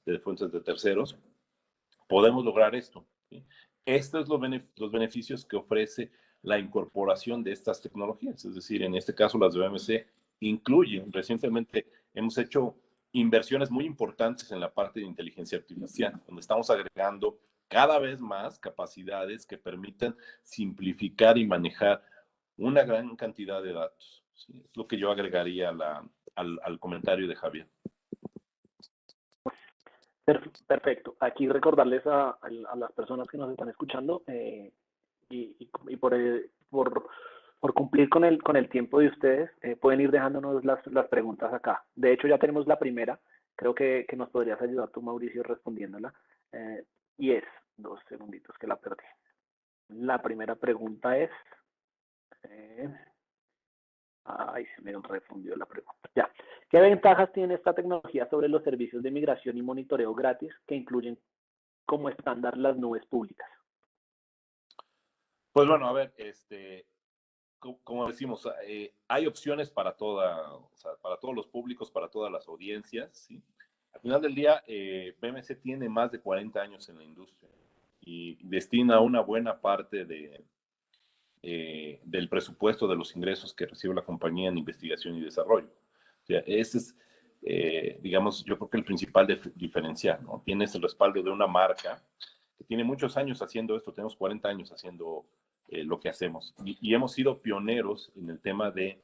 S2: podemos lograr esto, ¿sí? Estos son los beneficios que ofrece la incorporación de estas tecnologías. Es decir, en este caso las de BMC incluyen, recientemente hemos hecho inversiones muy importantes en la parte de inteligencia artificial, donde estamos agregando cada vez más capacidades que permitan simplificar y manejar una gran cantidad de datos, ¿sí? Es lo que yo agregaría al comentario de Javier.
S1: Perfecto. Aquí recordarles a las personas que nos están escuchando y por cumplir con el tiempo de ustedes, pueden ir dejándonos las preguntas acá. De hecho, ya tenemos la primera. Creo que nos podrías ayudar tú, Mauricio, respondiéndola. Y es, 2 segunditos que la perdí. La primera pregunta es... eh, ay, se me refundió la pregunta. Ya. ¿Qué ventajas tiene esta tecnología sobre los servicios de migración y monitoreo gratis que incluyen como estándar las nubes públicas?
S2: Pues bueno, a ver, como decimos, hay opciones o sea, para todos los públicos, para todas las audiencias, ¿sí? Al final del día, BMC tiene más de 40 años en la industria y destina una buena parte del presupuesto de los ingresos que recibe la compañía en investigación y desarrollo. O sea, ese es, digamos, yo creo que el principal diferencial, ¿no? Tienes el respaldo de una marca que tiene muchos años haciendo esto, tenemos 40 años haciendo lo que hacemos y hemos sido pioneros en el tema de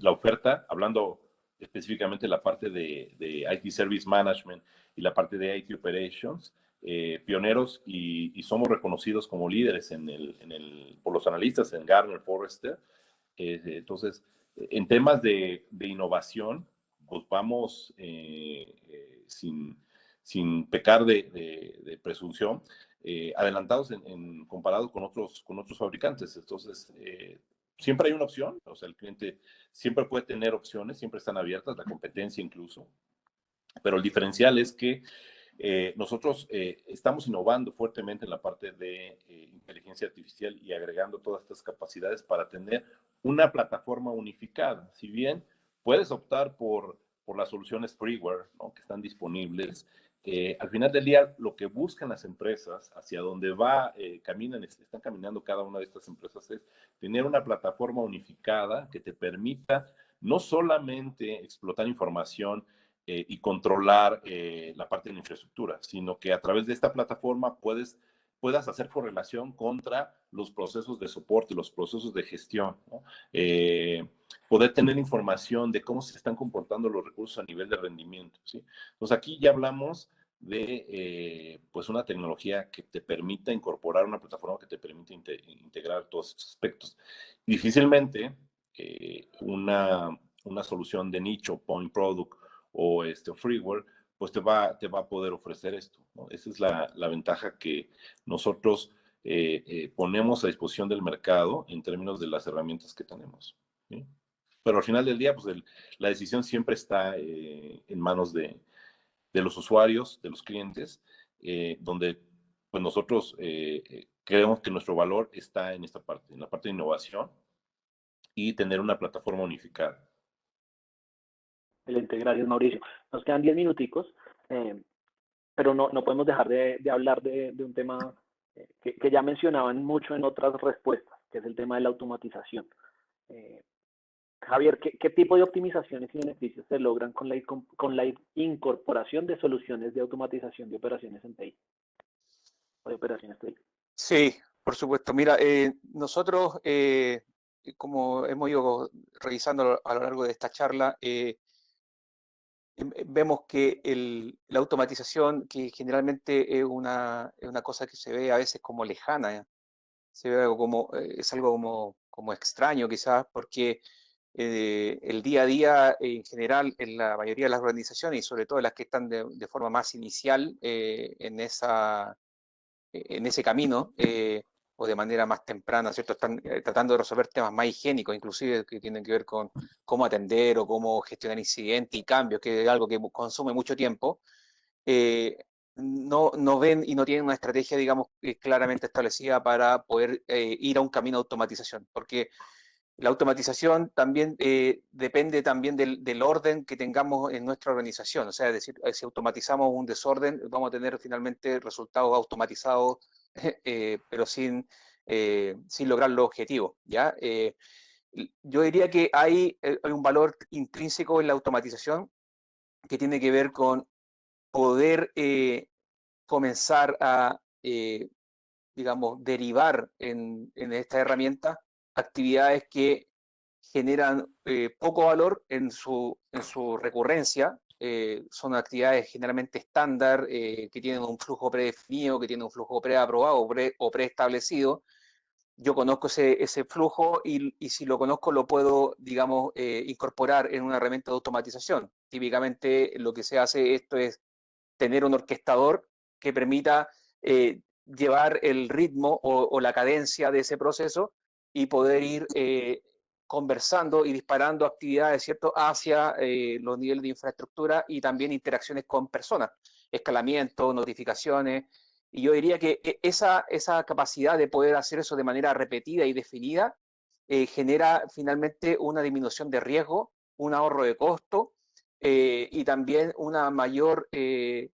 S2: la oferta, hablando específicamente de la parte de IT Service Management y la parte de IT Operations, pioneros y somos reconocidos como líderes por los analistas en Gartner, Forrester. Entonces, en temas de innovación, pues vamos sin pecar de presunción, adelantados comparados con otros fabricantes. Entonces, siempre hay una opción, o sea, el cliente siempre puede tener opciones, siempre están abiertas, la competencia incluso, pero el diferencial es que nosotros estamos innovando fuertemente en la parte de inteligencia artificial y agregando todas estas capacidades para tener una plataforma unificada. Si bien puedes optar por las soluciones freeware, ¿no?, que están disponibles, al final del día lo que buscan las empresas, hacia donde están caminando cada una de estas empresas, es tener una plataforma unificada que te permita no solamente explotar información y controlar la parte de la infraestructura, sino que a través de esta plataforma puedas hacer correlación contra los procesos de soporte, los procesos de gestión, ¿no? Poder tener información de cómo se están comportando los recursos a nivel de rendimiento, ¿sí? Entonces aquí ya hablamos de pues una tecnología que te permita incorporar una plataforma que te permite integrar todos estos aspectos. Difícilmente una solución de nicho, point product, o freeware, pues te va a poder ofrecer esto, ¿no? Esa es la ventaja que nosotros ponemos a disposición del mercado en términos de las herramientas que tenemos, ¿sí? Pero al final del día, pues la decisión siempre está en manos de los usuarios, de los clientes, donde pues nosotros creemos que nuestro valor está en esta parte, en la parte de innovación y tener una plataforma unificada.
S1: Excelente, gracias, Mauricio. Nos quedan 10 minuticos. pero no podemos dejar de hablar de un tema que ya mencionaban mucho en otras respuestas, que es el tema de la automatización. Eh, Javier, ¿qué tipo de optimizaciones y beneficios se logran con la incorporación de soluciones de automatización de operaciones en TI o de operaciones TI?
S3: Sí, por supuesto. Mira, nosotros, como hemos ido revisando a lo largo de esta charla, vemos que la automatización, que generalmente es una cosa que se ve a veces como lejana, se ve algo como, es algo como extraño quizás, porque el día a día en general en la mayoría de las organizaciones y sobre todo las que están de forma más inicial en ese camino o de manera más temprana, ¿cierto? Están tratando de resolver temas más higiénicos, inclusive que tienen que ver con cómo atender o cómo gestionar incidentes y cambios, que es algo que consume mucho tiempo. eh, no ven y no tienen una estrategia, digamos, claramente establecida para poder ir a un camino de automatización, porque la automatización también depende también del orden que tengamos en nuestra organización. O sea, es decir, si automatizamos un desorden, vamos a tener finalmente resultados automatizados, pero sin lograr los objetivos, ¿ya? Yo diría que hay un valor intrínseco en la automatización que tiene que ver con poder comenzar a digamos, derivar en esta herramienta actividades que generan poco valor en su recurrencia. Son actividades generalmente estándar, que tienen un flujo predefinido, que tienen un flujo preaprobado o preestablecido. Yo conozco ese flujo y si lo conozco lo puedo, digamos, incorporar en una herramienta de automatización. Típicamente lo que se hace esto es tener un orquestador que permita llevar el ritmo o la cadencia de ese proceso y poder ir conversando y disparando actividades, ¿cierto?, hacia los niveles de infraestructura y también interacciones con personas, escalamiento, notificaciones. Y yo diría que esa capacidad de poder hacer eso de manera repetida y definida genera finalmente una disminución de riesgo, un ahorro de costo y también una mayor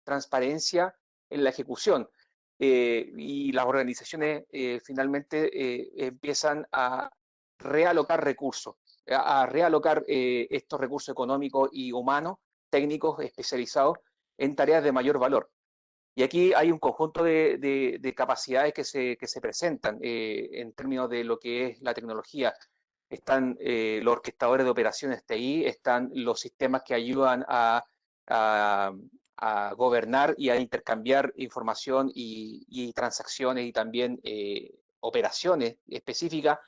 S3: transparencia en la ejecución. Y las organizaciones finalmente empiezan a realocar recursos, a realocar estos recursos económicos y humanos, técnicos especializados en tareas de mayor valor. Y aquí hay un conjunto de capacidades que se presentan en términos de lo que es la tecnología. Están los orquestadores de operaciones TI, están los sistemas que ayudan a, a gobernar y a intercambiar información y transacciones y también operaciones específicas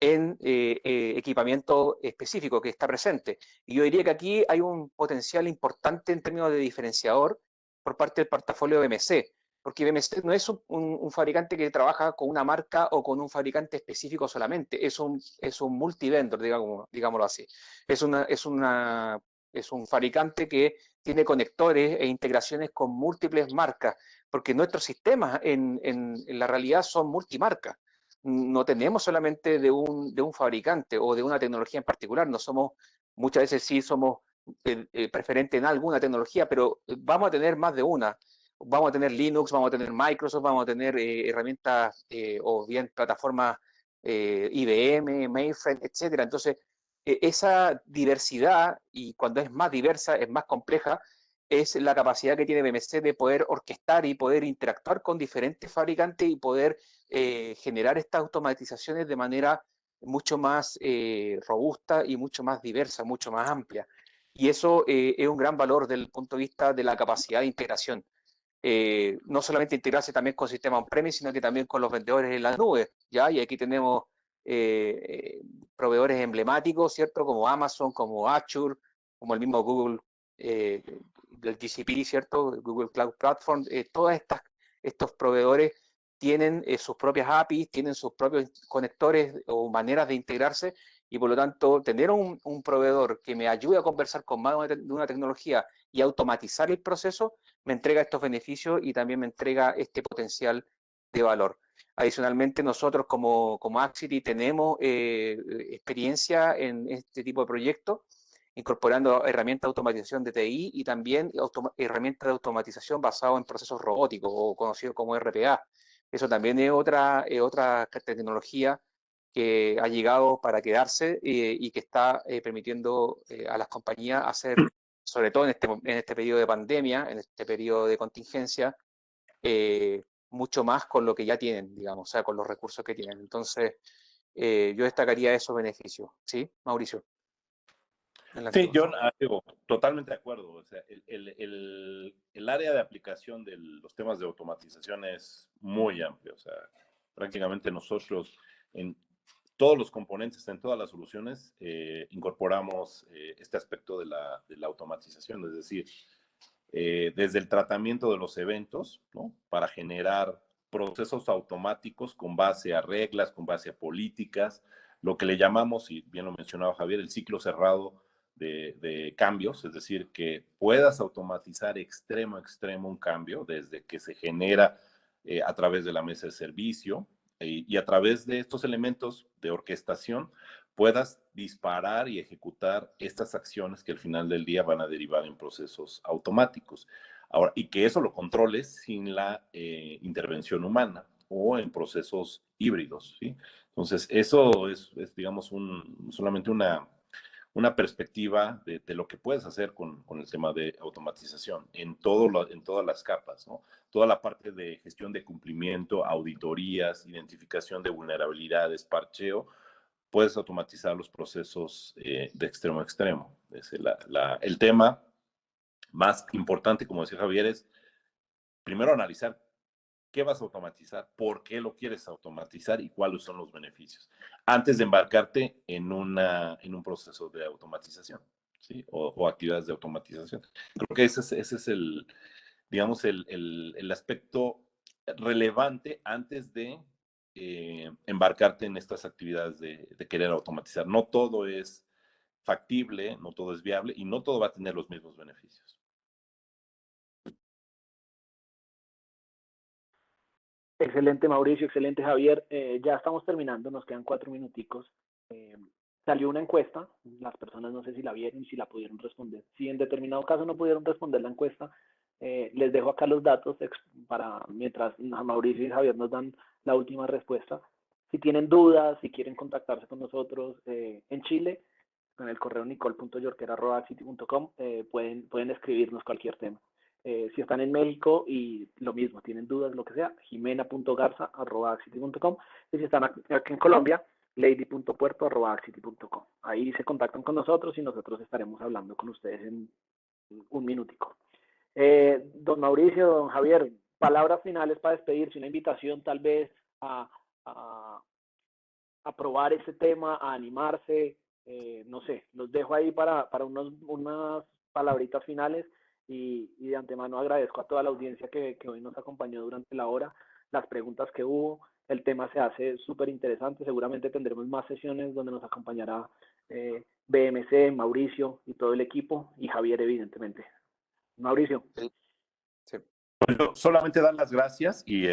S3: en equipamiento específico que está presente. Y yo diría que aquí hay un potencial importante en términos de diferenciador por parte del portafolio de BMC, porque BMC no es un fabricante que trabaja con una marca o con un fabricante específico solamente, es un multivendor, digámoslo así. Es un fabricante que tiene conectores e integraciones con múltiples marcas, porque nuestros sistemas en la realidad son multimarcas. No tenemos solamente de un fabricante o de una tecnología en particular, no somos, muchas veces sí somos preferentes en alguna tecnología, pero vamos a tener más de una. Vamos a tener Linux, vamos a tener Microsoft, vamos a tener herramientas o bien plataformas IBM, Mainframe, etcétera. Entonces, esa diversidad, y cuando es más diversa, es más compleja, es la capacidad que tiene BMC de poder orquestar y poder interactuar con diferentes fabricantes y poder generar estas automatizaciones de manera mucho más robusta y mucho más diversa, mucho más amplia. Y eso es un gran valor desde el punto de vista de la capacidad de integración. No solamente integrarse también con sistemas on-premise, sino que también con los vendedores en la nube, ¿ya? Y aquí tenemos proveedores emblemáticos, ¿cierto? Como Amazon, como Azure, como el mismo Google, el GCP, ¿cierto? Google Cloud Platform, todos estos proveedores tienen sus propias APIs, tienen sus propios conectores o maneras de integrarse y por lo tanto tener un proveedor que me ayude a conversar con más de una tecnología y automatizar el proceso me entrega estos beneficios y también me entrega este potencial de valor. Adicionalmente, nosotros como Axity tenemos experiencia en este tipo de proyectos incorporando herramientas de automatización de TI y también herramientas de automatización basadas en procesos robóticos o conocidos como RPA. Eso también es otra tecnología que ha llegado para quedarse y que está permitiendo a las compañías hacer, sobre todo en este periodo de pandemia, en este periodo de contingencia, mucho más con lo que ya tienen, digamos, o sea, con los recursos que tienen. Entonces, yo destacaría esos beneficios. ¿Sí, Mauricio?
S2: Sí, yo digo, totalmente de acuerdo. O sea, el área de aplicación de los temas de automatización es muy amplio. O sea, prácticamente nosotros en todos los componentes, en todas las soluciones, incorporamos este aspecto de la automatización. Es decir, desde el tratamiento de los eventos, ¿no? Para generar procesos automáticos con base a reglas, con base a políticas, lo que le llamamos, y bien lo mencionaba Javier, el ciclo cerrado de cambios, es decir, que puedas automatizar extremo a extremo un cambio desde que se genera a través de la mesa de servicio y a través de estos elementos de orquestación puedas disparar y ejecutar estas acciones que al final del día van a derivar en procesos automáticos. Ahora, y que eso lo controles sin la intervención humana o en procesos híbridos, ¿sí? Entonces, eso es digamos, solamente una perspectiva de lo que puedes hacer con el tema de automatización en todas las capas, ¿no? Toda la parte de gestión de cumplimiento, auditorías, identificación de vulnerabilidades, parcheo, puedes automatizar los procesos de extremo a extremo. El tema más importante, como decía Javier, es primero analizar qué vas a automatizar, por qué lo quieres automatizar y cuáles son los beneficios, antes de embarcarte en un proceso de automatización, ¿sí? O actividades de automatización. Creo que ese es digamos, el aspecto relevante antes de embarcarte en estas actividades de querer automatizar. No todo es factible, no todo es viable y no todo va a tener los mismos beneficios.
S1: Excelente, Mauricio, excelente, Javier. Ya estamos terminando, nos quedan 4 minuticos. Salió una encuesta, las personas no sé si la vieron y si la pudieron responder. Si en determinado caso no pudieron responder la encuesta, les dejo acá los datos para mientras Mauricio y Javier nos dan la última respuesta. Si tienen dudas, si quieren contactarse con nosotros en Chile, con el correo nicole.yorker@axity.com, pueden escribirnos cualquier tema. Si están en México y lo mismo, tienen dudas, lo que sea, jimena.garza@axity.com. Y si están aquí en Colombia, lady.puerto@axity.com. Ahí se contactan con nosotros y nosotros estaremos hablando con ustedes en un minutico. Don Mauricio, don Javier, palabras finales para despedirse, una invitación tal vez a probar este tema, a animarse, no sé, los dejo ahí para unas palabritas finales y de antemano agradezco a toda la audiencia que hoy nos acompañó durante la hora, las preguntas que hubo, el tema se hace súper interesante, seguramente tendremos más sesiones donde nos acompañará BMC, Mauricio y todo el equipo y Javier evidentemente. Mauricio.
S3: Sí. Sí.
S2: Pues yo solamente dar las gracias y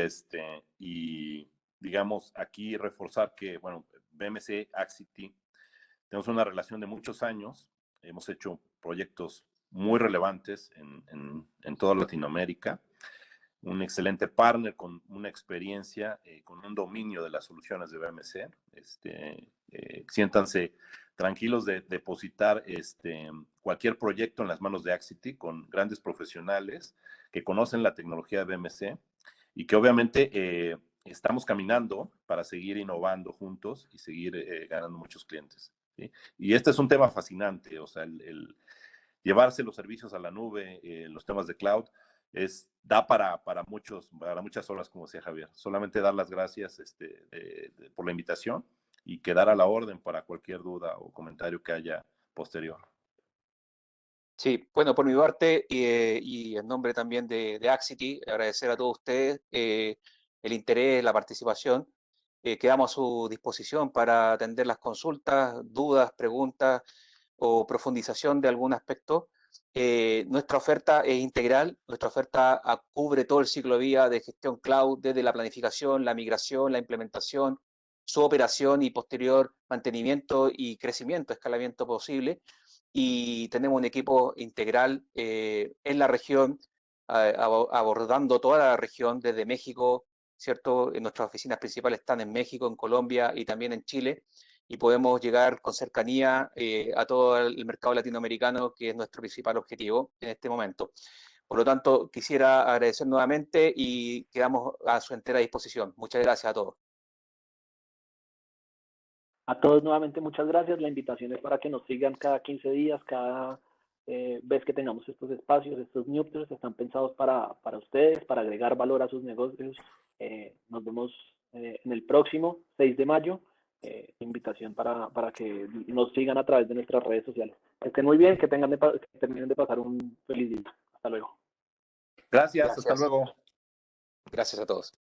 S2: digamos aquí reforzar que, bueno, BMC, Axity, tenemos una relación de muchos años, hemos hecho proyectos muy relevantes en toda Latinoamérica, un excelente partner con una experiencia, con un dominio de las soluciones de BMC. Siéntanse tranquilos de depositar cualquier proyecto en las manos de Axity con grandes profesionales que conocen la tecnología de BMC y que obviamente estamos caminando para seguir innovando juntos y seguir ganando muchos clientes, ¿sí? Y este es un tema fascinante, o sea, el llevarse los servicios a la nube, los temas de cloud, da para muchas horas, como decía Javier. Solamente dar las gracias por la invitación y quedar a la orden para cualquier duda o comentario que haya posterior.
S3: Sí, bueno, por mi parte y en nombre también de Axity, agradecer a todos ustedes el interés, la participación. Quedamos a su disposición para atender las consultas, dudas, preguntas o profundización de algún aspecto. Nuestra oferta es integral, nuestra oferta cubre todo el ciclo de vida de gestión cloud, desde la planificación, la migración, la implementación, su operación y posterior mantenimiento y crecimiento, escalamiento posible. y tenemos un equipo integral en la región, abordando toda la región desde México, ¿cierto? Nuestras oficinas principales están en México, en Colombia y también en Chile, y podemos llegar con cercanía a todo el mercado latinoamericano, que es nuestro principal objetivo en este momento. Por lo tanto, quisiera agradecer nuevamente y quedamos a su entera disposición. Muchas gracias a todos.
S1: A todos nuevamente muchas gracias. La invitación es para que nos sigan cada 15 días, cada vez que tengamos estos espacios, estos newsletters están pensados para ustedes, para agregar valor a sus negocios. Nos vemos en el próximo 6 de mayo. Invitación para que nos sigan a través de nuestras redes sociales. Que estén muy bien, que terminen de pasar un feliz día. Hasta luego.
S2: Gracias, hasta luego.
S3: Gracias a todos.